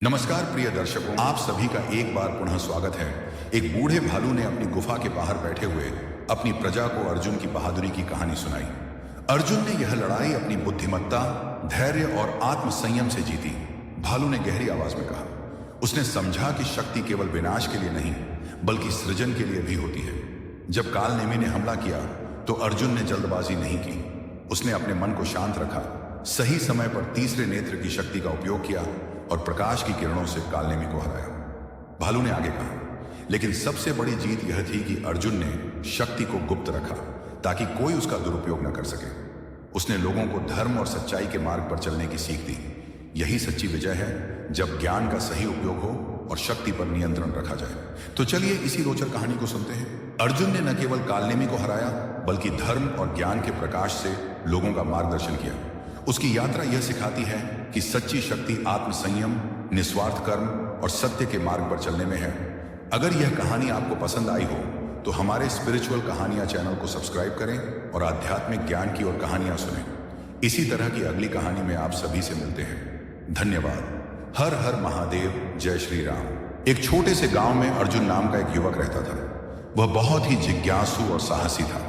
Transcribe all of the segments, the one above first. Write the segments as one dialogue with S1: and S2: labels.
S1: नमस्कार प्रिय दर्शकों, आप सभी का एक बार पुनः स्वागत है। एक बूढ़े भालू ने अपनी गुफा के बाहर बैठे हुए अपनी प्रजा को अर्जुन की बहादुरी की कहानी सुनाई। अर्जुन ने यह लड़ाई अपनी बुद्धिमत्ता, धैर्य और आत्मसंयम से जीती। भालू ने गहरी आवाज में कहा। उसने समझा कि शक्ति केवल विनाश के लिए नहीं बल्कि सृजन के लिए भी होती है। जब कालनेमी ने हमला किया तो अर्जुन ने जल्दबाजी नहीं की। उसने अपने मन को शांत रखा, सही समय पर तीसरे नेत्र की शक्ति का उपयोग किया और प्रकाश की किरणों से कालनेमी को हराया। भालू ने आगे कहा, लेकिन सबसे बड़ी जीत यह थी कि अर्जुन ने शक्ति को गुप्त रखा ताकि कोई उसका दुरुपयोग न कर सके। उसने लोगों को धर्म और सच्चाई के मार्ग पर चलने की सीख दी। यही सच्ची विजय है, जब ज्ञान का सही उपयोग हो और शक्ति पर नियंत्रण रखा जाए। तो चलिए इसी रोचक कहानी को सुनते हैं। अर्जुन ने न केवल कालनेमी को हराया बल्कि धर्म और ज्ञान के प्रकाश से लोगों का मार्गदर्शन किया। उसकी यात्रा यह सिखाती है कि सच्ची शक्ति आत्मसंयम, निस्वार्थ कर्म और सत्य के मार्ग पर चलने में है। अगर यह कहानी आपको पसंद आई हो तो हमारे स्पिरिचुअल कहानियां चैनल को सब्सक्राइब करें और आध्यात्मिक ज्ञान की और कहानियां सुनें। इसी तरह की अगली कहानी में आप सभी से मिलते हैं। धन्यवाद। हर हर महादेव, जय श्री राम। एक छोटे से गांव में अर्जुन नाम का एक युवक रहता था। वह बहुत ही जिज्ञासु और साहसी था।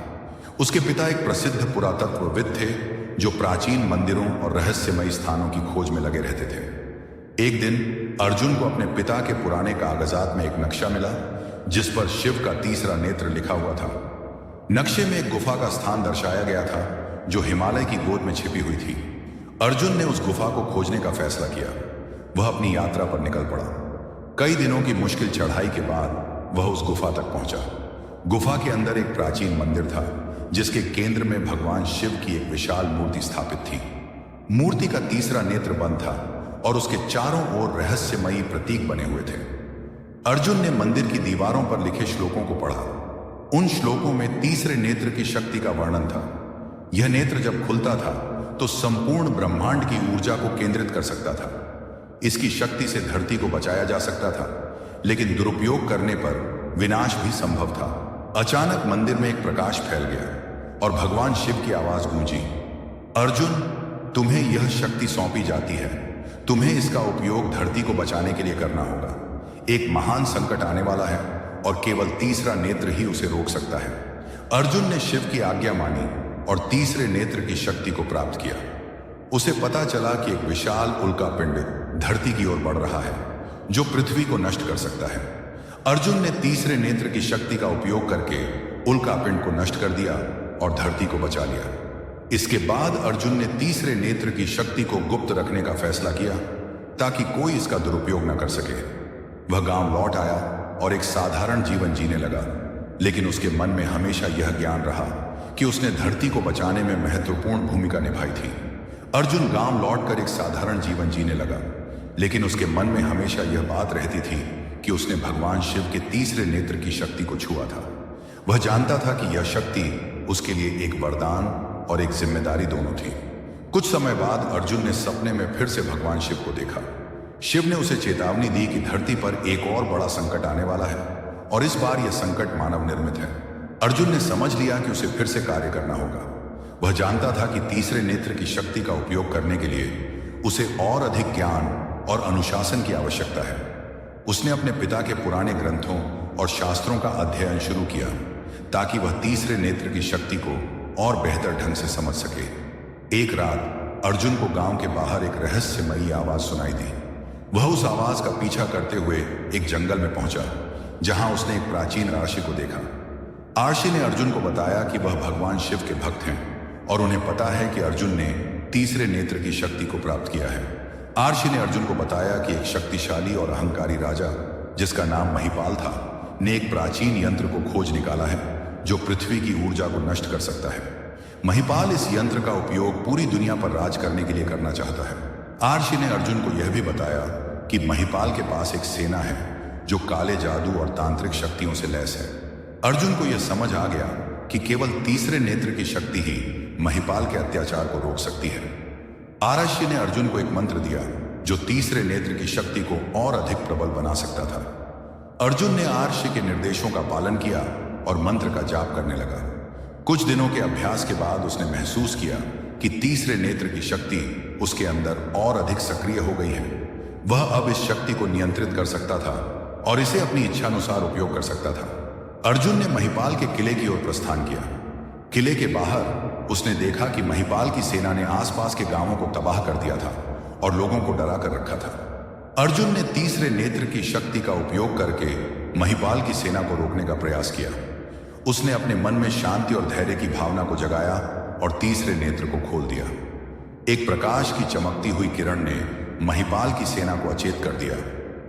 S1: उसके पिता एक प्रसिद्ध पुरातत्वविद थे जो प्राचीन मंदिरों और रहस्यमयी स्थानों की खोज में लगे रहते थे। एक दिन अर्जुन को अपने पिता के पुराने कागजात में एक नक्शा मिला जिस पर शिव का तीसरा नेत्र लिखा हुआ था। नक्शे में एक गुफा का स्थान दर्शाया गया था जो हिमालय की गोद में छिपी हुई थी। अर्जुन ने उस गुफा को खोजने का फैसला किया। वह अपनी यात्रा पर निकल पड़ा। कई दिनों की मुश्किल चढ़ाई के बाद वह उस गुफा तक पहुंचा। गुफा के अंदर एक प्राचीन मंदिर था जिसके केंद्र में भगवान शिव की एक विशाल मूर्ति स्थापित थी। मूर्ति का तीसरा नेत्र बंद था और उसके चारों ओर रहस्यमयी प्रतीक बने हुए थे। अर्जुन ने मंदिर की दीवारों पर लिखे श्लोकों को पढ़ा। उन श्लोकों में तीसरे नेत्र की शक्ति का वर्णन था। यह नेत्र जब खुलता था तो संपूर्ण ब्रह्मांड की ऊर्जा को केंद्रित कर सकता था। इसकी शक्ति से धरती को बचाया जा सकता था, लेकिन दुरुपयोग करने पर विनाश भी संभव था। अचानक मंदिर में एक प्रकाश फैल गया और भगवान शिव की आवाज गूंजी, अर्जुन, तुम्हें यह शक्ति सौंपी जाती है। तुम्हें इसका उपयोग धरती को बचाने के लिए करना होगा। एक महान संकट आने वाला है और केवल तीसरा नेत्र ही उसे रोक सकता है। अर्जुन ने शिव की आज्ञा मानी और तीसरे नेत्र की शक्ति को प्राप्त किया। उसे पता चला कि एक विशाल उल्कापिंड धरती की ओर बढ़ रहा है जो पृथ्वी को नष्ट कर सकता है। अर्जुन ने तीसरे नेत्र की शक्ति का उपयोग करके उल्कापिंड को नष्ट कर दिया और धरती को बचा लिया। इसके बाद अर्जुन ने तीसरे नेत्र की शक्ति को गुप्त रखने का फैसला किया ताकि कोई इसका दुरुपयोग न कर सके। वह गांव लौट आया और एक साधारण जीवन जीने लगा, लेकिन उसके मन में हमेशा यह ज्ञान रहा कि उसने धरती को बचाने में महत्वपूर्ण भूमिका निभाई थी। अर्जुन गांव लौटकर एक साधारण जीवन जीने लगा, लेकिन उसके मन में हमेशा यह बात रहती थी कि उसने भगवान शिव के तीसरे नेत्र की शक्ति को छुआ था। वह जानता था कि यह शक्ति उसके लिए एक वरदान और एक जिम्मेदारी दोनों थी। कुछ समय बाद अर्जुन ने सपने में फिर से भगवान शिव को देखा। शिव ने उसे चेतावनी दी कि धरती पर एक और बड़ा संकट आने वाला है और इस बार यह संकट मानव निर्मित है। अर्जुन ने समझ लिया कि उसे फिर से कार्य करना होगा। वह जानता था कि तीसरे नेत्र की शक्ति का उपयोग करने के लिए उसे और अधिक ज्ञान और अनुशासन की आवश्यकता है। उसने अपने पिता के पुराने ग्रंथों और शास्त्रों का अध्ययन शुरू किया ताकि वह तीसरे नेत्र की शक्ति को और बेहतर ढंग से समझ सके। एक रात अर्जुन को गांव के बाहर एक रहस्यमयी आवाज सुनाई दी। वह उस आवाज का पीछा करते हुए एक जंगल में पहुंचा जहां उसने एक प्राचीन आर्षि को देखा। आर्षि ने अर्जुन को बताया कि वह भगवान शिव के भक्त हैं और उन्हें पता है कि अर्जुन ने तीसरे नेत्र की शक्ति को प्राप्त किया है। आर्षि ने अर्जुन को बताया कि एक शक्तिशाली और अहंकारी राजा जिसका नाम महिपाल था ने एक प्राचीन यंत्र को खोज निकाला है जो पृथ्वी की ऊर्जा को नष्ट कर सकता है। महिपाल इस यंत्र का उपयोग पूरी दुनिया पर राज करने के लिए करना चाहता है। आर्षि ने अर्जुन को यह भी बताया कि महिपाल के पास एक सेना है जो काले जादू और तांत्रिक शक्तियों से लैस है। अर्जुन को यह समझ आ गया कि केवल तीसरे नेत्र की शक्ति ही महिपाल के अत्याचार को रोक सकती है। आर्षि ने अर्जुन को एक मंत्र दिया जो तीसरे नेत्र की शक्ति को और अधिक प्रबल बना सकता था। अर्जुन ने आर्षि के निर्देशों का पालन किया और मंत्र का जाप करने लगा। कुछ दिनों के अभ्यास के बाद उसने महसूस किया कि तीसरे नेत्र की शक्ति उसके अंदर और अधिक सक्रिय हो गई है। वह अब इस शक्ति को नियंत्रित कर सकता था और इसे अपनी इच्छानुसार उपयोग कर सकता था। अर्जुन ने महिपाल के किले की ओर प्रस्थान किया। किले के बाहर उसने देखा कि महिपाल की सेना ने आसपास के गांवों को तबाह कर दिया था और लोगों को डरा कर रखा था। अर्जुन ने तीसरे नेत्र की शक्ति का उपयोग करके महिपाल की सेना को रोकने का प्रयास किया। उसने अपने मन में शांति और धैर्य की भावना को जगाया और तीसरे नेत्र को खोल दिया। एक प्रकाश की चमकती हुई किरण ने महिपाल की सेना को अचेत कर दिया,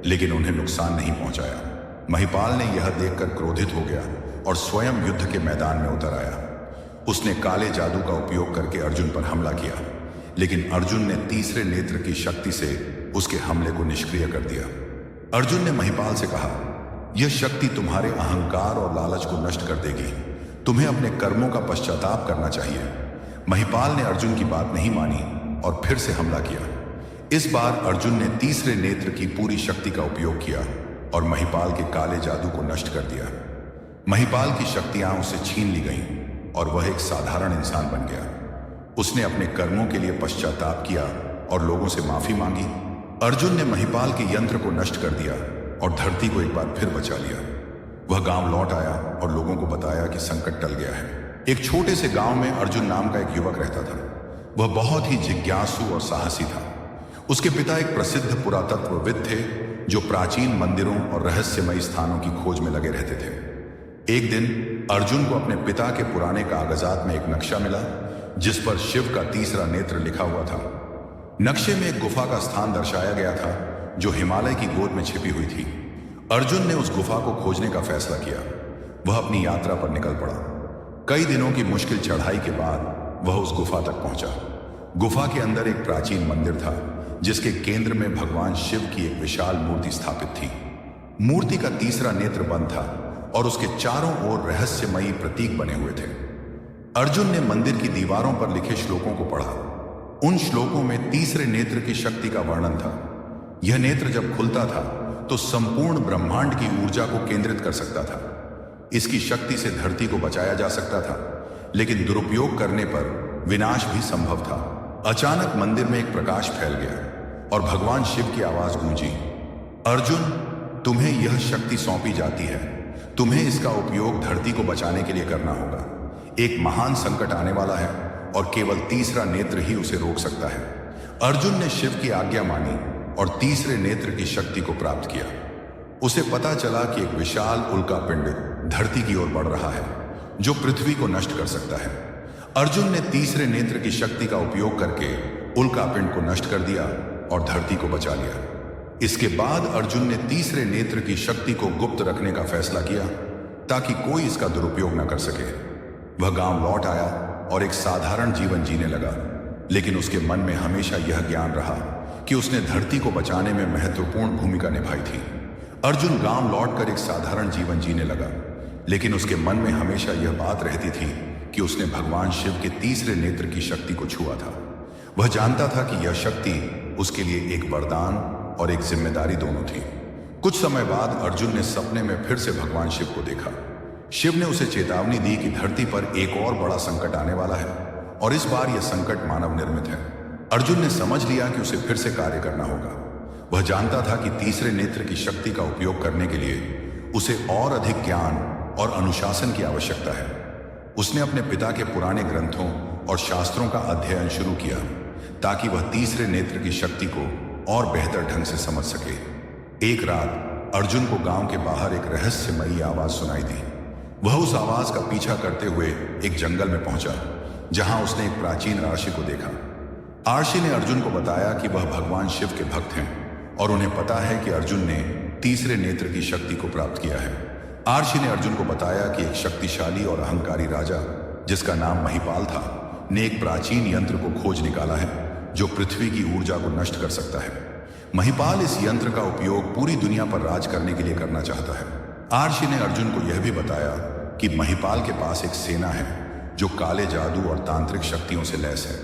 S1: लेकिन उन्हें नुकसान नहीं पहुंचाया। महिपाल ने यह देखकर क्रोधित हो गया और स्वयं युद्ध के मैदान में उतर आया। उसने काले जादू का उपयोग करके अर्जुन पर हमला किया, लेकिन अर्जुन ने तीसरे नेत्र की शक्ति से उसके हमले को निष्क्रिय कर दिया। अर्जुन ने महिपाल से कहा, यह शक्ति तुम्हारे अहंकार और लालच को नष्ट कर देगी। तुम्हें अपने कर्मों का पश्चाताप करना चाहिए। महिपाल ने अर्जुन की बात नहीं मानी और फिर से हमला किया। इस बार अर्जुन ने तीसरे नेत्र की पूरी शक्ति का उपयोग किया और महिपाल के काले जादू को नष्ट कर दिया। महिपाल की शक्तियां उससे छीन ली गईं और वह एक साधारण इंसान बन गया। उसने अपने कर्मों के लिए पश्चाताप किया और लोगों से माफी मांगी। अर्जुन ने महिपाल के यंत्र को नष्ट कर दिया और धरती को एक बार फिर बचा लिया। वह गांव लौट आया और लोगों को बताया कि संकट टल गया है। एक छोटे से गांव में अर्जुन नाम का एक युवक रहता था। वह बहुत ही जिज्ञासु और साहसी था। उसके पिता एक प्रसिद्ध पुरातत्वविद थे जो प्राचीन मंदिरों और रहस्यमयी स्थानों की खोज में लगे रहते थे। एक दिन अर्जुन को अपने पिता के पुराने कागजात में एक नक्शा मिला जिस पर शिव का तीसरा नेत्र लिखा हुआ था। नक्शे में एक गुफा का स्थान दर्शाया गया था जो हिमालय की गोद में छिपी हुई थी। अर्जुन ने उस गुफा को खोजने का फैसला किया। वह अपनी यात्रा पर निकल पड़ा। कई दिनों की मुश्किल चढ़ाई के बाद वह उस गुफा तक पहुंचा। गुफा के अंदर एक प्राचीन मंदिर था जिसके केंद्र में भगवान शिव की एक विशाल मूर्ति स्थापित थी। मूर्ति का तीसरा नेत्र बंद था और उसके चारों ओर रहस्यमयी प्रतीक बने हुए थे। अर्जुन ने मंदिर की दीवारों पर लिखे श्लोकों को पढ़ा। उन श्लोकों में तीसरे नेत्र की शक्ति का वर्णन था। यह नेत्र जब खुलता था तो संपूर्ण ब्रह्मांड की ऊर्जा को केंद्रित कर सकता था। इसकी शक्ति से धरती को बचाया जा सकता था, लेकिन दुरुपयोग करने पर विनाश भी संभव था। अचानक मंदिर में एक प्रकाश फैल गया और भगवान शिव की आवाज गूंजी, अर्जुन, तुम्हें यह शक्ति सौंपी जाती है। तुम्हें इसका उपयोग धरती को बचाने के लिए करना होगा। एक महान संकट आने वाला है और केवल तीसरा नेत्र ही उसे रोक सकता है। अर्जुन ने शिव की आज्ञा मानी और तीसरे नेत्र की शक्ति को प्राप्त किया। उसे पता चला कि एक विशाल उल्कापिंड धरती की ओर बढ़ रहा है जो पृथ्वी को नष्ट कर सकता है। अर्जुन ने तीसरे नेत्र की शक्ति का उपयोग करके उल्कापिंड को नष्ट कर दिया और धरती को बचा लिया। इसके बाद अर्जुन ने तीसरे नेत्र की शक्ति को गुप्त रखने का फैसला किया ताकि कोई इसका दुरुपयोग न कर सके। वह गांव लौट आया और एक साधारण जीवन जीने लगा, लेकिन उसके मन में हमेशा यह ज्ञान रहा कि उसने धरती को बचाने में महत्वपूर्ण भूमिका निभाई थी। अर्जुन गांव लौटकर एक साधारण जीवन जीने लगा, लेकिन उसके मन में हमेशा यह बात रहती थी कि उसने भगवान शिव के तीसरे नेत्र की शक्ति को छुआ था। वह जानता था कि यह शक्ति उसके लिए एक वरदान और एक जिम्मेदारी दोनों थी। कुछ समय बाद अर्जुन ने सपने में फिर से भगवान शिव को देखा। शिव ने उसे चेतावनी दी कि धरती पर एक और बड़ा संकट आने वाला है और इस बार यह संकट मानव निर्मित है। अर्जुन ने समझ लिया कि उसे फिर से कार्य करना होगा। वह जानता था कि तीसरे नेत्र की शक्ति का उपयोग करने के लिए उसे और अधिक ज्ञान और अनुशासन की आवश्यकता है। उसने अपने पिता के पुराने ग्रंथों और शास्त्रों का अध्ययन शुरू किया ताकि वह तीसरे नेत्र की शक्ति को और बेहतर ढंग से समझ सके। एक रात अर्जुन को गांव के बाहर एक रहस्यमयी आवाज सुनाई दी। वह उस आवाज का पीछा करते हुए एक जंगल में पहुंचा जहां उसने एक प्राचीन आर्षि को देखा। आर्षि ने अर्जुन को बताया कि वह भगवान शिव के भक्त हैं और उन्हें पता है कि अर्जुन ने तीसरे नेत्र की शक्ति को प्राप्त किया है। आर्षि ने अर्जुन को बताया कि एक शक्तिशाली और अहंकारी राजा जिसका नाम महिपाल था ने एक प्राचीन यंत्र को खोज निकाला है जो पृथ्वी की ऊर्जा को नष्ट कर सकता है। महिपाल इस यंत्र का उपयोग पूरी दुनिया पर राज करने के लिए करना चाहता है। आर्षि ने अर्जुन को यह भी बताया कि महिपाल के पास एक सेना है जो काले जादू और तांत्रिक शक्तियों से लैस है।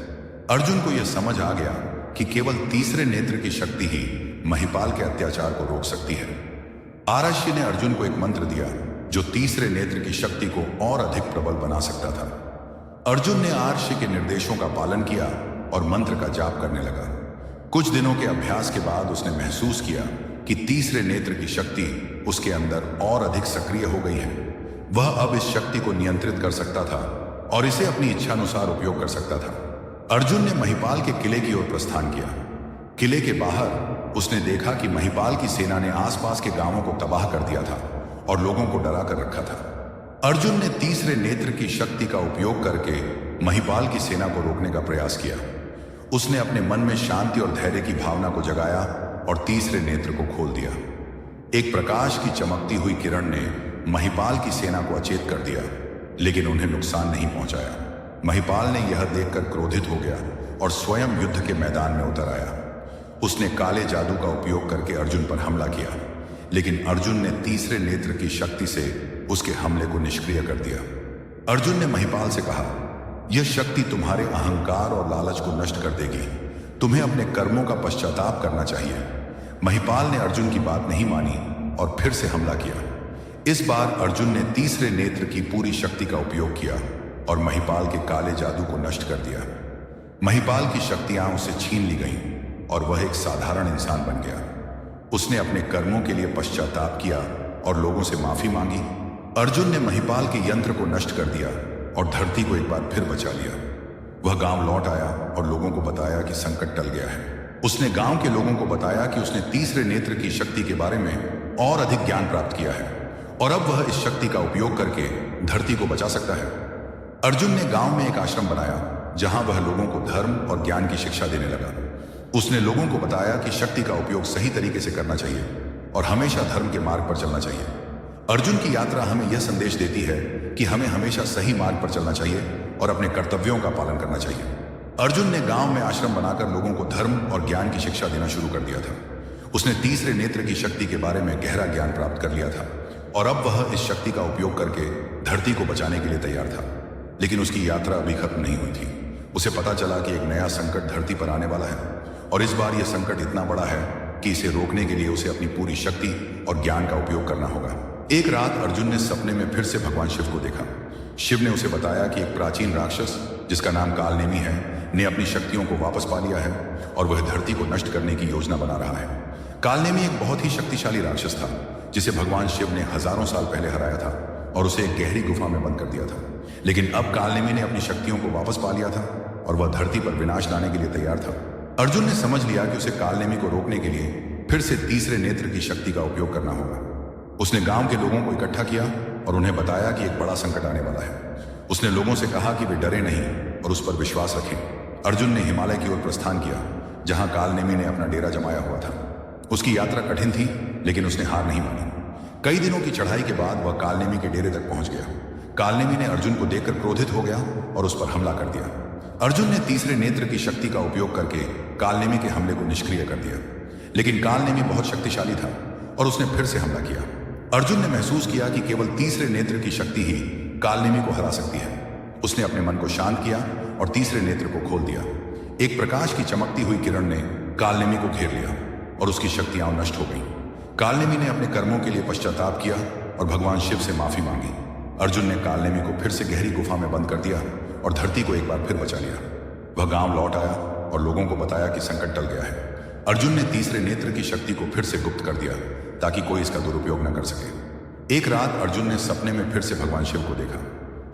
S1: अर्जुन को यह समझ आ गया कि केवल तीसरे नेत्र की शक्ति ही महिपाल के अत्याचार को रोक सकती है। आर्षि ने अर्जुन को एक मंत्र दिया जो तीसरे नेत्र की शक्ति को और अधिक प्रबल बना सकता था। अर्जुन ने आर्षि के निर्देशों का पालन किया और मंत्र का जाप करने लगा। कुछ दिनों के अभ्यास के बाद उसने महसूस किया कि तीसरे नेत्र की शक्ति उसके अंदर और अधिक सक्रिय हो गई है। वह अब इस शक्ति को नियंत्रित कर सकता था और इसे अपनी इच्छानुसार उपयोग कर सकता था। अर्जुन ने महिपाल के किले की ओर प्रस्थान किया। किले के बाहर उसने देखा कि महिपाल की सेना ने आसपास के गांवों को तबाह कर दिया था और लोगों को डरा कर रखा था। अर्जुन ने तीसरे नेत्र की शक्ति का उपयोग करके महिपाल की सेना को रोकने का प्रयास किया। उसने अपने मन में शांति और धैर्य की भावना को जगाया और तीसरे नेत्र को खोल दिया। एक प्रकाश की चमकती हुई किरण ने महिपाल की सेना को अचेत कर दिया, लेकिन उन्हें नुकसान नहीं पहुंचाया। महिपाल ने यह देखकर क्रोधित हो गया और स्वयं युद्ध के मैदान में उतर आया। उसने काले जादू का उपयोग करके अर्जुन पर हमला किया, लेकिन अर्जुन ने तीसरे नेत्र की शक्ति से उसके हमले को निष्क्रिय कर दिया। अर्जुन ने महिपाल से कहा, यह शक्ति तुम्हारे अहंकार और लालच को नष्ट कर देगी। तुम्हें अपने कर्मों का पश्चाताप करना चाहिए। महिपाल ने अर्जुन की बात नहीं मानी और फिर से हमला किया। इस बार अर्जुन ने तीसरे नेत्र की पूरी शक्ति का उपयोग किया और महिपाल के काले जादू को नष्ट कर दिया। महिपाल की शक्तियां उसे छीन ली गईं और वह एक साधारण इंसान बन गया। उसने अपने कर्मों के लिए पश्चाताप किया और लोगों से माफी मांगी। अर्जुन ने महिपाल के यंत्र को नष्ट कर दिया और धरती को एक बार फिर बचा लिया। वह गांव लौट आया और लोगों को बताया कि संकट टल गया है। उसने गांव के लोगों को बताया कि उसने तीसरे नेत्र की शक्ति के बारे में और अधिक ज्ञान प्राप्त किया है और अब वह इस शक्ति का उपयोग करके धरती को बचा सकता है। अर्जुन ने गांव में एक आश्रम बनाया जहां वह लोगों को धर्म और ज्ञान की शिक्षा देने लगा। उसने लोगों को बताया कि शक्ति का उपयोग सही तरीके से करना चाहिए और हमेशा धर्म के मार्ग पर चलना चाहिए। अर्जुन की यात्रा हमें यह संदेश देती है कि हमें हमेशा सही मार्ग पर चलना चाहिए और अपने कर्तव्यों का पालन करना चाहिए। अर्जुन ने गांव में आश्रम बनाकर लोगों को धर्म और ज्ञान की शिक्षा देना शुरू कर दिया था। उसने तीसरे नेत्र की शक्ति के बारे में गहरा ज्ञान प्राप्त कर लिया था और अब वह इस शक्ति का उपयोग करके धरती को बचाने के लिए तैयार था। लेकिन उसकी यात्रा अभी खत्म नहीं हुई थी। उसे पता चला कि एक नया संकट धरती पर आने वाला है और इस बार यह संकट इतना बड़ा है कि इसे रोकने के लिए उसे अपनी पूरी शक्ति और ज्ञान का उपयोग करना होगा। एक रात अर्जुन ने सपने में फिर से भगवान शिव को देखा। शिव ने उसे बताया कि एक प्राचीन राक्षस जिसका नाम कालनेमी है ने अपनी शक्तियों को वापस पा लिया है और वह धरती को नष्ट करने की योजना बना रहा है। कालनेमी एक बहुत ही शक्तिशाली राक्षस था जिसे भगवान शिव ने हजारों साल पहले हराया था और उसे एक गहरी गुफा में बंद कर दिया था। लेकिन अब कालनेमी ने अपनी शक्तियों को वापस पा लिया था और वह धरती पर विनाश लाने के लिए तैयार था। अर्जुन ने समझ लिया कि उसे कालनेमी को रोकने के लिए फिर से तीसरे नेत्र की शक्ति का उपयोग करना होगा। उसने गांव के लोगों को इकट्ठा किया और उन्हें बताया कि एक बड़ा संकट आने वाला है। उसने लोगों से कहा कि वे डरे नहीं और उस पर विश्वास रखें। अर्जुन ने हिमालय की ओर प्रस्थान किया जहां कालनेमी ने अपना डेरा जमाया हुआ था। उसकी यात्रा कठिन थी लेकिन उसने हार नहीं मानी। कई दिनों की चढ़ाई के बाद वह कालनेमी के डेरे तक पहुंच गया। कालनेमी ने अर्जुन को देखकर क्रोधित हो गया और उस पर हमला कर दिया। अर्जुन ने तीसरे नेत्र की शक्ति का उपयोग करके कालनेमी के हमले को निष्क्रिय कर दिया, लेकिन कालनेमी बहुत शक्तिशाली था और उसने फिर से हमला किया। अर्जुन ने महसूस किया कि केवल तीसरे नेत्र की शक्ति ही कालनेमी को हरा सकती है। उसने अपने मन को शांत किया और तीसरे नेत्र को खोल दिया। एक प्रकाश की चमकती हुई किरण ने कालनेमी को घेर लिया और उसकी शक्तियां नष्ट हो गईं। कालनेमी ने अपने कर्मों के लिए पश्चाताप किया और भगवान शिव से माफी मांगी। अर्जुन ने कालनेमी को फिर से गहरी गुफा में बंद कर दिया और धरती को एक बार फिर बचा लिया। वह गांव लौट आया और लोगों को बताया कि संकट टल गया है। अर्जुन ने तीसरे नेत्र की शक्ति को फिर से गुप्त कर दिया ताकि कोई इसका दुरुपयोग न कर सके। एक रात अर्जुन ने सपने में फिर से भगवान शिव को देखा।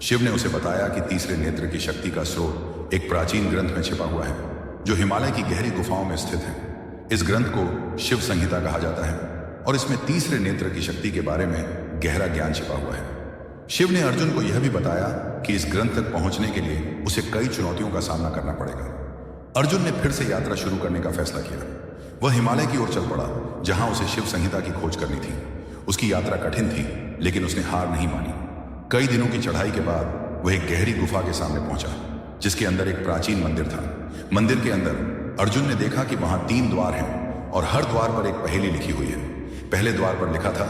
S1: शिव ने उसे बताया कि तीसरे नेत्र की शक्ति का स्रोत एक प्राचीन ग्रंथ में छिपा हुआ है जो हिमालय की गहरी गुफाओं में स्थित है। इस ग्रंथ को शिव संहिता कहा जाता है और इसमें तीसरे नेत्र की शक्ति के बारे में गहरा ज्ञान छिपा हुआ है। शिव ने अर्जुन को यह भी बताया कि इस ग्रंथ तक पहुंचने के लिए उसे कई चुनौतियों का सामना करना पड़ेगा। अर्जुन ने फिर से यात्रा शुरू करने का फैसला किया। वह हिमालय की ओर चल पड़ा जहां उसे शिव संहिता की खोज करनी थी। उसकी यात्रा कठिन थी लेकिन उसने हार नहीं मानी। कई दिनों की चढ़ाई के बाद वह एक गहरी गुफा के सामने पहुंचा जिसके अंदर एक प्राचीन मंदिर था। मंदिर के अंदर अर्जुन ने देखा कि वहां 3 द्वार हैं और हर द्वार पर एक पहेली लिखी हुई है। पहले द्वार पर लिखा था,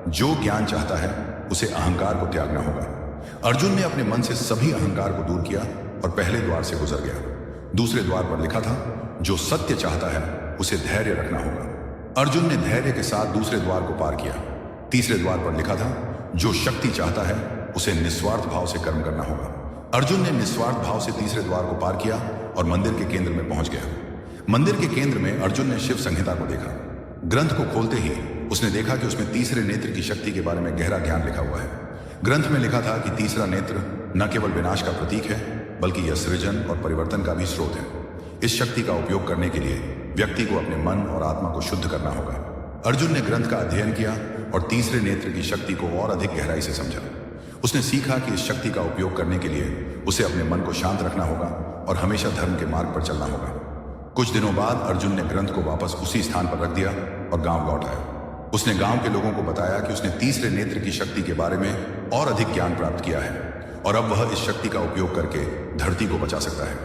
S1: जो ज्ञान चाहता है उसे अहंकार को त्यागना होगा। अर्जुन ने अपने मन से सभी अहंकार को दूर किया और पहले द्वार से गुजर गया। दूसरे द्वार पर लिखा था, जो सत्य चाहता है उसे धैर्य रखना होगा। अर्जुन ने धैर्य के साथ दूसरे द्वार को पार किया। तीसरे द्वार पर लिखा था, जो शक्ति चाहता है उसे निस्वार्थ भाव से कर्म करना होगा। अर्जुन ने निस्वार्थ भाव से तीसरे द्वार को पार किया और मंदिर के केंद्र में पहुंच गया। मंदिर के केंद्र में अर्जुन ने शिव संहिता को देखा। ग्रंथ को खोलते ही उसने देखा कि उसमें तीसरे नेत्र की शक्ति के बारे में गहरा ज्ञान लिखा हुआ है। ग्रंथ में लिखा था कि तीसरा नेत्र न केवल विनाश का प्रतीक है, बल्कि यह सृजन और परिवर्तन का भी स्रोत है। इस शक्ति का उपयोग करने के लिए व्यक्ति को अपने मन और आत्मा को शुद्ध करना होगा। अर्जुन ने ग्रंथ का अध्ययन किया और तीसरे नेत्र की शक्ति को और अधिक गहराई से समझा। उसने सीखा कि इस शक्ति का उपयोग करने के लिए उसे अपने मन को शांत रखना होगा और हमेशा धर्म के मार्ग पर चलना होगा। कुछ दिनों बाद अर्जुन ने ग्रंथ को वापस उसी स्थान पर रख दिया और गांव लौट आया। उसने गांव के लोगों को बताया कि उसने तीसरे नेत्र की शक्ति के बारे में और अधिक ज्ञान प्राप्त किया है और अब वह इस शक्ति का उपयोग करके धरती को बचा सकता है।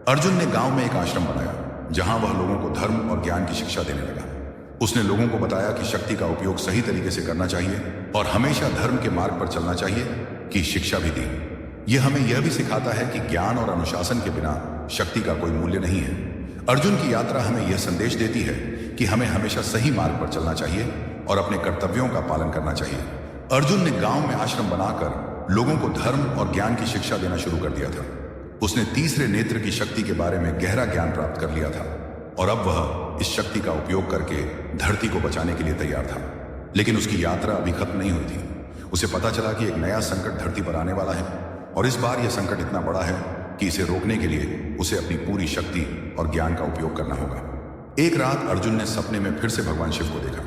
S1: अर्जुन ने गांव में एक आश्रम बनाया जहां वह लोगों को धर्म और ज्ञान की शिक्षा देने लगा। उसने लोगों को बताया कि शक्ति का उपयोग सही तरीके से करना चाहिए और हमेशा धर्म के मार्ग पर चलना चाहिए की शिक्षा भी दी। यह हमें यह भी सिखाता है कि ज्ञान और अनुशासन के बिना शक्ति का कोई मूल्य नहीं है। अर्जुन की यात्रा हमें यह संदेश देती है कि हमें हमेशा सही मार्ग पर चलना चाहिए और अपने कर्तव्यों का पालन करना चाहिए। अर्जुन ने गांव में आश्रम बनाकर लोगों को धर्म और ज्ञान की शिक्षा देना शुरू कर दिया था। उसने तीसरे नेत्र की शक्ति के बारे में गहरा ज्ञान प्राप्त कर लिया था और अब वह इस शक्ति का उपयोग करके धरती को बचाने के लिए तैयार था। लेकिन उसकी यात्रा अभी खत्म नहीं हुई थी। उसे पता चला कि एक नया संकट धरती पर आने वाला है और इस बार यह संकट इतना बड़ा है कि इसे रोकने के लिए उसे अपनी पूरी शक्ति और ज्ञान का उपयोग करना होगा। एक रात अर्जुन ने सपने में फिर से भगवान शिव को देखा।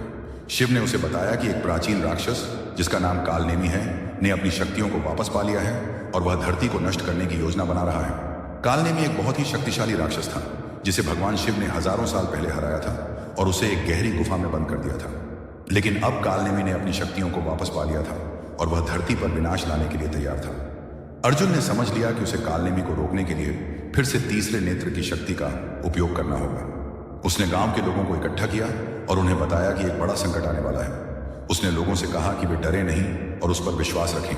S1: शिव ने उसे बताया कि एक प्राचीन राक्षस जिसका नाम कालनेमी है ने अपनी शक्तियों को वापस पा लिया है और वह धरती को नष्ट करने की योजना बना रहा है। कालनेमी एक बहुत ही शक्तिशाली राक्षस था जिसे भगवान शिव ने हजारों साल पहले हराया था और उसे एक गहरी गुफा में बंद कर दिया था। लेकिन अब कालनेमी ने अपनी शक्तियों को वापस पा लिया था और वह धरती पर विनाश लाने के लिए तैयार था। अर्जुन ने समझ लिया कि उसे कालनेमी को रोकने के लिए फिर से तीसरे नेत्र की शक्ति का उपयोग करना होगा। उसने गांव के लोगों को इकट्ठा किया और उन्हें बताया कि एक बड़ा संकट आने वाला है। उसने लोगों से कहा कि वे डरे नहीं और उस पर विश्वास रखें।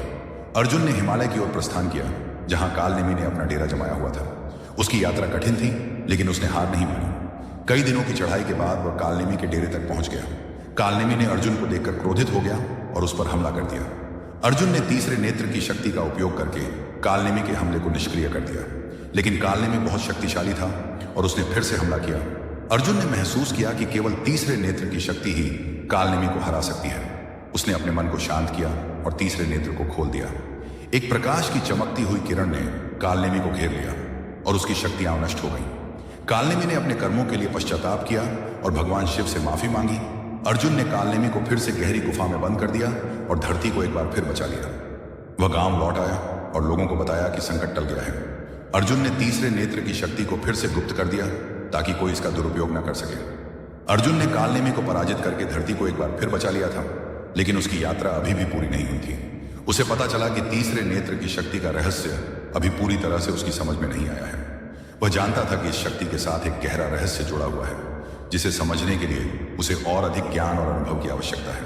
S1: अर्जुन ने हिमालय की ओर प्रस्थान किया जहां कालनेमी ने अपना डेरा जमाया हुआ था। उसकी यात्रा कठिन थी लेकिन उसने हार नहीं मानी। कई दिनों की चढ़ाई के बाद वह कालनेमी के डेरे तक पहुंच गया। कालनेमी ने अर्जुन को देखकर क्रोधित हो गया और उस पर हमला कर दिया। अर्जुन ने तीसरे नेत्र की शक्ति का उपयोग करके कालनेमी के हमले को निष्क्रिय कर दिया। लेकिन कालनेमी बहुत शक्तिशाली था और उसने फिर से हमला किया। अर्जुन ने महसूस किया कि केवल तीसरे नेत्र की शक्ति ही कालनेमी को हरा सकती है। उसने अपने मन को शांत किया और तीसरे नेत्र को खोल दिया। एक प्रकाश की चमकती हुई किरण ने कालनेमी को घेर लिया और उसकी शक्तियां नष्ट हो गईं। कालनेमी ने अपने कर्मों के लिए पश्चाताप किया और भगवान शिव से माफी मांगी। अर्जुन ने कालनेमी को फिर से गहरी गुफा में बंद कर दिया और धरती को एक बार फिर बचा लिया। वह गांव लौट आया और लोगों को बताया कि संकट टल गया है। अर्जुन ने तीसरे नेत्र की शक्ति को फिर से गुप्त कर दिया ताकि कोई इसका दुरुपयोग न कर सके। अर्जुन ने कालनेमी को पराजित करके धरती को एक बार फिर बचा लिया था, लेकिन उसकी यात्रा अभी भी पूरी नहीं हुई थी। उसे पता चला कि तीसरे नेत्र की शक्ति का रहस्य अभी पूरी तरह से उसकी समझ में नहीं आया है। वह जानता था कि इस शक्ति के साथ एक गहरा रहस्य जुड़ा हुआ है जिसे समझने के लिए उसे और अधिक ज्ञान और अनुभव की आवश्यकता है।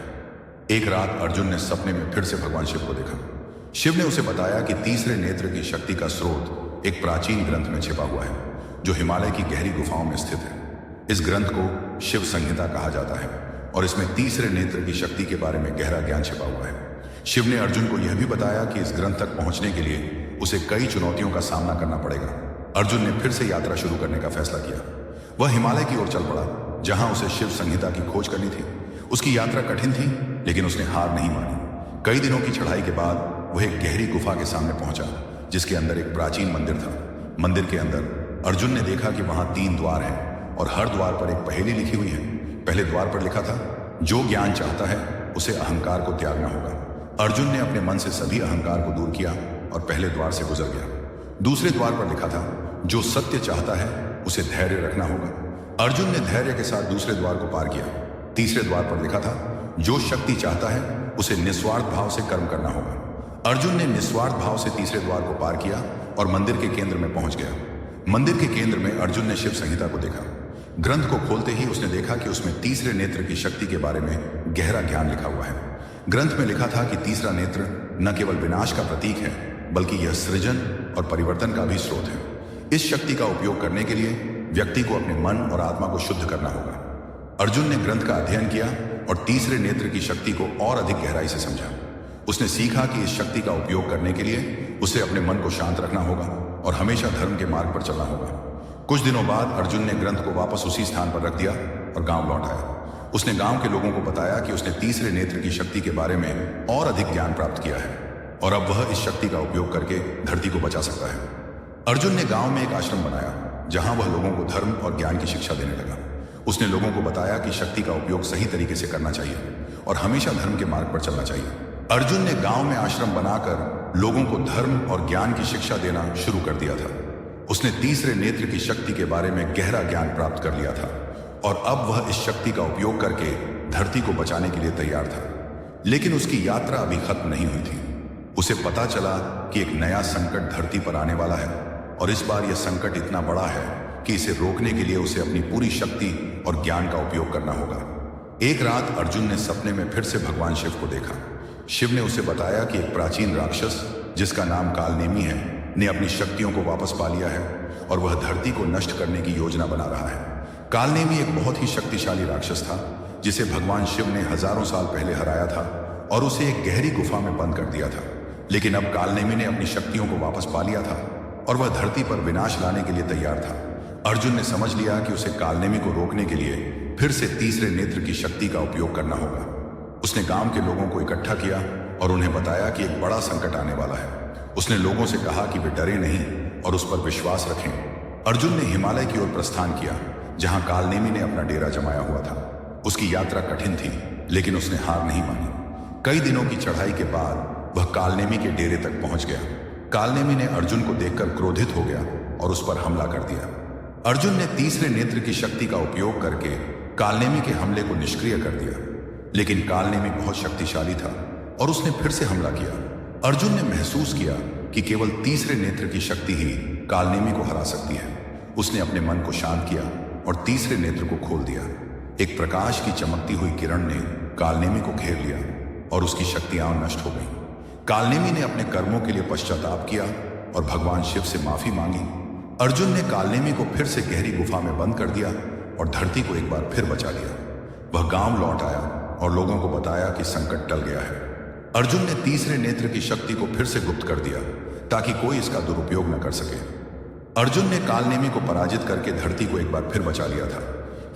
S1: एक रात अर्जुन ने सपने में फिर से भगवान शिव को देखा। शिव ने उसे बताया कि तीसरे नेत्र की शक्ति का स्रोत एक प्राचीन ग्रंथ में छिपा हुआ है जो हिमालय की गहरी गुफाओं में स्थित है। इस ग्रंथ को शिव संहिता कहा जाता है और इसमें तीसरे नेत्र की शक्ति के बारे में गहरा ज्ञान छिपा हुआ है। शिव ने अर्जुन को यह भी बताया कि इस ग्रंथ तक पहुंचने के लिए उसे कई चुनौतियों का सामना करना पड़ेगा। अर्जुन ने फिर से यात्रा शुरू करने का फैसला किया। वह हिमालय की ओर चल पड़ा जहां उसे शिव संहिता की खोज करनी थी। उसकी यात्रा कठिन थी लेकिन उसने हार नहीं मानी। कई दिनों की चढ़ाई के बाद वह एक गहरी गुफा के सामने पहुंचा जिसके अंदर एक प्राचीन मंदिर था। मंदिर के अंदर अर्जुन ने देखा कि वहां 3 द्वार हैं और हर द्वार पर एक पहेली लिखी हुई है। पहले द्वार पर लिखा था, जो ज्ञान चाहता है उसे अहंकार को त्यागना होगा। अर्जुन ने अपने मन से सभी अहंकार को दूर किया और पहले द्वार से गुजर गया। दूसरे द्वार पर लिखा था, जो सत्य चाहता है उसे धैर्य रखना होगा। अर्जुन ने धैर्य के साथ दूसरे द्वार को पार किया। तीसरे द्वार पर लिखा था, जो शक्ति चाहता है उसे निस्वार्थ भाव से कर्म करना होगा। अर्जुन ने निस्वार्थ भाव से तीसरे द्वार को पार किया और मंदिर के केंद्र में पहुंच गया। मंदिर के केंद्र में अर्जुन ने शिव संहिता को देखा। ग्रंथ को खोलते ही उसने देखा कि उसमें तीसरे नेत्र की शक्ति के बारे में गहरा ज्ञान लिखा हुआ है। ग्रंथ में लिखा था कि तीसरा नेत्र न केवल विनाश का प्रतीक है बल्कि यह सृजन और परिवर्तन का भी स्रोत है। इस शक्ति का उपयोग करने के लिए व्यक्ति को अपने मन और आत्मा को शुद्ध करना होगा। अर्जुन ने ग्रंथ का अध्ययन किया और तीसरे नेत्र की शक्ति को और अधिक गहराई से समझा। उसने सीखा कि इस शक्ति का उपयोग करने के लिए उसे अपने मन को शांत रखना होगा और हमेशा धर्म के मार्ग पर चलना होगा। कुछ दिनों बाद अर्जुन ने ग्रंथ को वापस उसी स्थान पर रख दिया और गांव लौट आया। उसने गांव के लोगों को बताया कि उसने तीसरे नेत्र की शक्ति के बारे में और अधिक ज्ञान प्राप्त किया है और अब वह इस शक्ति का उपयोग करके धरती को बचा सकता है। अर्जुन ने गांव में एक आश्रम बनाया जहां वह लोगों को धर्म और ज्ञान की शिक्षा देने लगा। उसने लोगों को बताया कि शक्ति का उपयोग सही तरीके से करना चाहिए और हमेशा धर्म के मार्ग पर चलना चाहिए। अर्जुन ने गांव में आश्रम बनाकर लोगों को धर्म और ज्ञान की शिक्षा देना शुरू कर दिया था। उसने तीसरे नेत्र की शक्ति के बारे में गहरा ज्ञान प्राप्त कर लिया था और अब वह इस शक्ति का उपयोग करके धरती को बचाने के लिए तैयार था। लेकिन उसकी यात्रा अभी खत्म नहीं हुई थी। उसे पता चला कि एक नया संकट धरती पर आने वाला है और इस बार यह संकट इतना बड़ा है कि इसे रोकने के लिए उसे अपनी पूरी शक्ति और ज्ञान का उपयोग करना होगा। एक रात अर्जुन ने सपने में फिर से भगवान शिव को देखा। शिव ने उसे बताया कि एक प्राचीन राक्षस जिसका नाम कालनेमी है ने अपनी शक्तियों को वापस पा लिया है और वह धरती को नष्ट करने की योजना बना रहा है। कालनेमी एक बहुत ही शक्तिशाली राक्षस था जिसे भगवान शिव ने हजारों साल पहले हराया था और उसे एक गहरी गुफा में बंद कर दिया था। लेकिन अब कालनेमी ने अपनी शक्तियों को वापस पा लिया था और वह धरती पर विनाश लाने के लिए तैयार था। अर्जुन ने समझ लिया कि उसे कालनेमी को रोकने के लिए फिर से तीसरे नेत्र की शक्ति का उपयोग करना होगा। उसने गांव के लोगों को इकट्ठा किया और उन्हें बताया कि एक बड़ा संकट आने वाला है। उसने लोगों से कहा कि वे डरे नहीं और उस पर विश्वास रखें। अर्जुन ने हिमालय की ओर प्रस्थान किया जहां कालनेमी ने अपना डेरा जमाया हुआ था। उसकी यात्रा कठिन थी लेकिन उसने हार नहीं मानी। कई दिनों की चढ़ाई के बाद वह कालनेमी के डेरे तक पहुंच गया। कालनेमी ने अर्जुन को देखकर क्रोधित हो गया और उस पर हमला कर दिया। अर्जुन ने तीसरे नेत्र की शक्ति का उपयोग करके कालनेमी के हमले को निष्क्रिय कर दिया। लेकिन कालनेमी बहुत शक्तिशाली था और उसने फिर से हमला किया। अर्जुन ने महसूस किया कि केवल तीसरे नेत्र की शक्ति ही कालनेमी को हरा सकती है। उसने अपने मन को शांत किया और तीसरे नेत्र को खोल दिया। एक प्रकाश की चमकती हुई किरण ने कालनेमी को घेर लिया और उसकी शक्तियां नष्ट हो गईं। कालनेमी ने अपने कर्मों के लिए पश्चाताप किया और भगवान शिव से माफी मांगी। अर्जुन ने कालनेमी को फिर से गहरी गुफा में बंद कर दिया और धरती को एक बार फिर बचा लिया। वह गांव लौट आया और लोगों को बताया कि संकट टल गया है। अर्जुन ने तीसरे नेत्र की शक्ति को फिर से गुप्त कर दिया ताकि कोई इसका दुरुपयोग न कर सके। अर्जुन ने कालनेमी को पराजित करके धरती को एक बार फिर बचा लिया था,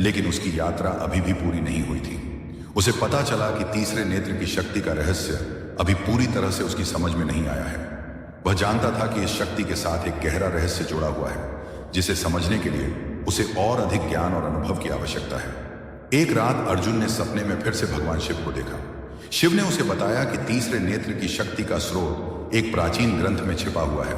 S1: लेकिन उसकी यात्रा अभी भी पूरी नहीं हुई थी। उसे पता चला कि तीसरे नेत्र की शक्ति का रहस्य अभी पूरी तरह से उसकी समझ में नहीं आया है। वह जानता था कि इस शक्ति के साथ एक गहरा रहस्य जुड़ा हुआ है जिसे समझने के लिए उसे और अधिक ज्ञान और अनुभव की आवश्यकता है। एक रात अर्जुन ने सपने में फिर से भगवान शिव को देखा। शिव ने उसे बताया कि तीसरे नेत्र की शक्ति का स्रोत एक प्राचीन ग्रंथ में छिपा हुआ है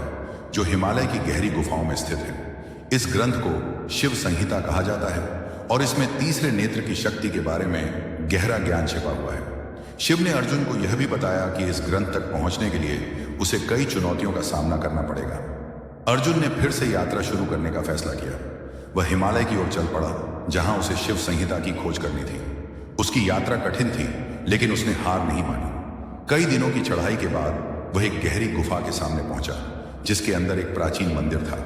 S1: जो हिमालय की गहरी गुफाओं में स्थित है। इस ग्रंथ को शिव संहिता कहा जाता है और इसमें तीसरे नेत्र की शक्ति के बारे में गहरा ज्ञान छिपा हुआ है। शिव ने अर्जुन को यह भी बताया कि इस ग्रंथ तक पहुंचने के लिए उसे कई चुनौतियों का सामना करना पड़ेगा। अर्जुन ने फिर से यात्रा शुरू करने का फैसला किया। वह हिमालय की ओर चल पड़ा जहां उसे शिव संहिता की खोज करनी थी। उसकी यात्रा कठिन थी लेकिन उसने हार नहीं मानी। कई दिनों की चढ़ाई के बाद वह एक गहरी गुफा के सामने पहुंचा जिसके अंदर एक प्राचीन मंदिर था।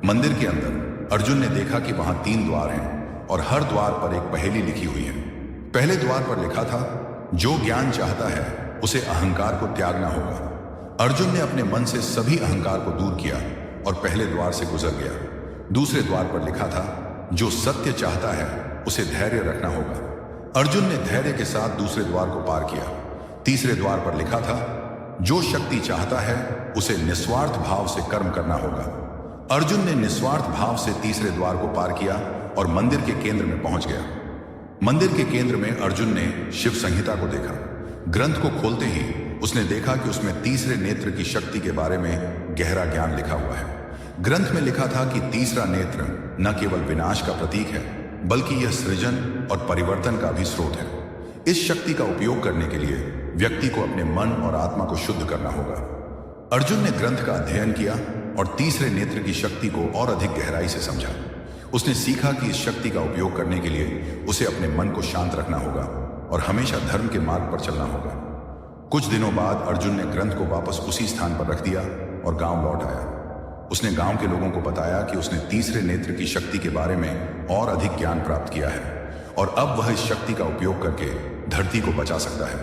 S1: मंदिर के अंदर अर्जुन ने देखा कि वहां 3 द्वार हैं और हर द्वार पर एक पहेली लिखी हुई है। पहले द्वार पर लिखा था, जो ज्ञान चाहता है उसे अहंकार को त्यागना होगा। अर्जुन ने अपने मन से सभी अहंकार को दूर किया और पहले द्वार से गुजर गया। दूसरे द्वार पर लिखा था, जो सत्य चाहता है उसे धैर्य रखना होगा। अर्जुन ने धैर्य के साथ दूसरे द्वार को पार किया। तीसरे द्वार पर लिखा था, जो शक्ति चाहता है उसे निस्वार्थ भाव से कर्म करना होगा। अर्जुन ने निस्वार्थ भाव से तीसरे द्वार को पार किया और मंदिर के केंद्र में पहुंच गया। मंदिर के केंद्र में अर्जुन ने शिव संहिता को देखा। ग्रंथ को खोलते ही उसने देखा कि उसमें तीसरे नेत्र की शक्ति के बारे में गहरा ज्ञान लिखा हुआ है। ग्रंथ में लिखा था कि तीसरा नेत्र न केवल विनाश का प्रतीक है बल्कि यह सृजन और परिवर्तन का भी स्रोत है। इस शक्ति का उपयोग करने के लिए व्यक्ति को अपने मन और आत्मा को शुद्ध करना होगा। अर्जुन ने ग्रंथ का अध्ययन किया और तीसरे नेत्र की शक्ति को और अधिक गहराई से समझा। उसने सीखा कि इस शक्ति का उपयोग करने के लिए उसे अपने मन को शांत रखना होगा और हमेशा धर्म के मार्ग पर चलना होगा। कुछ दिनों बाद अर्जुन ने ग्रंथ को वापस उसी स्थान पर रख दिया और गांव लौट आया। उसने गांव के लोगों को बताया कि उसने तीसरे नेत्र की शक्ति के बारे में और अधिक ज्ञान प्राप्त किया है और अब वह इस शक्ति का उपयोग करके धरती को बचा सकता है।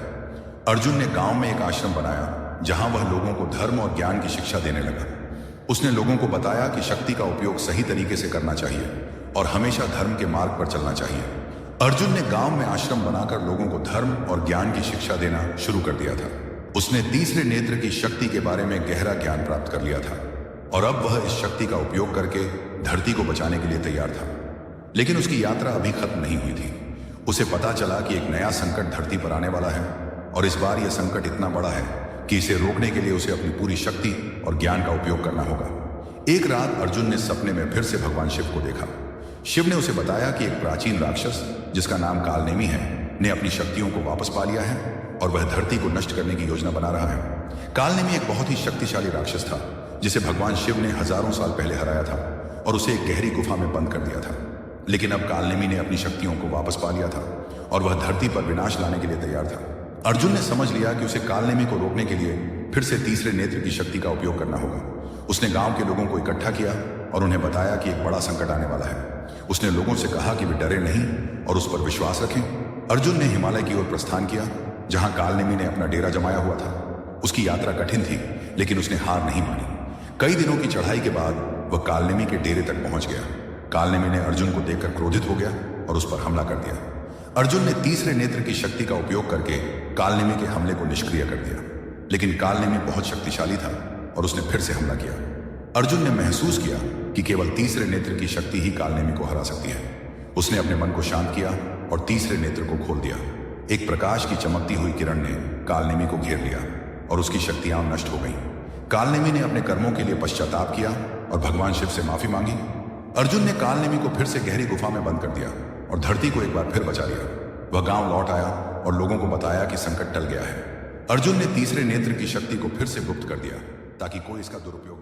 S1: अर्जुन ने गांव में एक आश्रम बनाया जहां वह लोगों को धर्म और ज्ञान की शिक्षा देने लगा। उसने लोगों को बताया कि शक्ति का उपयोग सही तरीके से करना चाहिए और हमेशा धर्म के मार्ग पर चलना चाहिए। अर्जुन ने गांव में आश्रम बनाकर लोगों को धर्म और ज्ञान की शिक्षा देना शुरू कर दिया था। उसने तीसरे नेत्र की शक्ति के बारे में गहरा ज्ञान प्राप्त कर लिया था और अब वह इस शक्ति का उपयोग करके धरती को बचाने के लिए तैयार था। लेकिन उसकी यात्रा अभी खत्म नहीं हुई थी। उसे पता चला कि एक नया संकट धरती पर आने वाला है और इस बार यह संकट इतना बड़ा है कि इसे रोकने के लिए उसे अपनी पूरी शक्ति और ज्ञान का उपयोग करना होगा। एक रात अर्जुन ने सपने में फिर से भगवान शिव को देखा। शिव ने उसे बताया कि एक प्राचीन राक्षस जिसका नाम कालनेमी है ने अपनी शक्तियों को वापस पा लिया है और वह धरती को नष्ट करने की योजना बना रहा है। कालनेमी एक बहुत ही शक्तिशाली राक्षस था जिसे भगवान शिव ने हजारों साल पहले हराया था और उसे एक गहरी गुफा में बंद कर दिया था। लेकिन अब कालनेमी ने अपनी शक्तियों को वापस पा लिया था और वह धरती पर विनाश लाने के लिए तैयार था। अर्जुन ने समझ लिया कि उसे कालनेमी को रोकने के लिए फिर से तीसरे नेत्र की शक्ति का उपयोग करना होगा। उसने गांव के लोगों को इकट्ठा किया और उन्हें बताया कि एक बड़ा संकट आने वाला है। उसने लोगों से कहा कि वे डरे नहीं और उस पर विश्वास रखें। अर्जुन ने हिमालय की ओर प्रस्थान किया जहां कालनेमी ने अपना डेरा जमाया हुआ था। उसकी यात्रा कठिन थी लेकिन उसने हार नहीं मानी। कई दिनों की चढ़ाई के बाद वह कालनेमी के डेरे तक पहुंच गया। कालनेमी ने अर्जुन को देखकर क्रोधित हो गया और उस पर हमला कर दिया। अर्जुन ने तीसरे नेत्र की शक्ति का उपयोग करके कालनेमी के हमले को निष्क्रिय कर दिया। लेकिन कालनेमी बहुत शक्तिशाली था और उसने फिर से हमला किया। अर्जुन ने महसूस किया कि केवल तीसरे नेत्र की शक्ति ही कालनेमी को हरा सकती है। उसने अपने मन को शांत किया और तीसरे नेत्र को खोल दिया। एक प्रकाश की चमकती हुई किरण ने कालनेमी को घेर लिया और उसकी शक्तियां नष्ट हो गईं। कालनेमी ने अपने कर्मों के लिए पश्चाताप किया और भगवान शिव से माफी मांगी। अर्जुन ने कालनेमी को फिर से गहरी गुफा में बंद कर दिया और धरती को एक बार फिर बचा लिया। वह गांव लौट आया और लोगों को बताया कि संकट टल गया है। अर्जुन ने तीसरे नेत्र की शक्ति को फिर से गुप्त कर दिया ताकि कोई इसका दुरुपयोग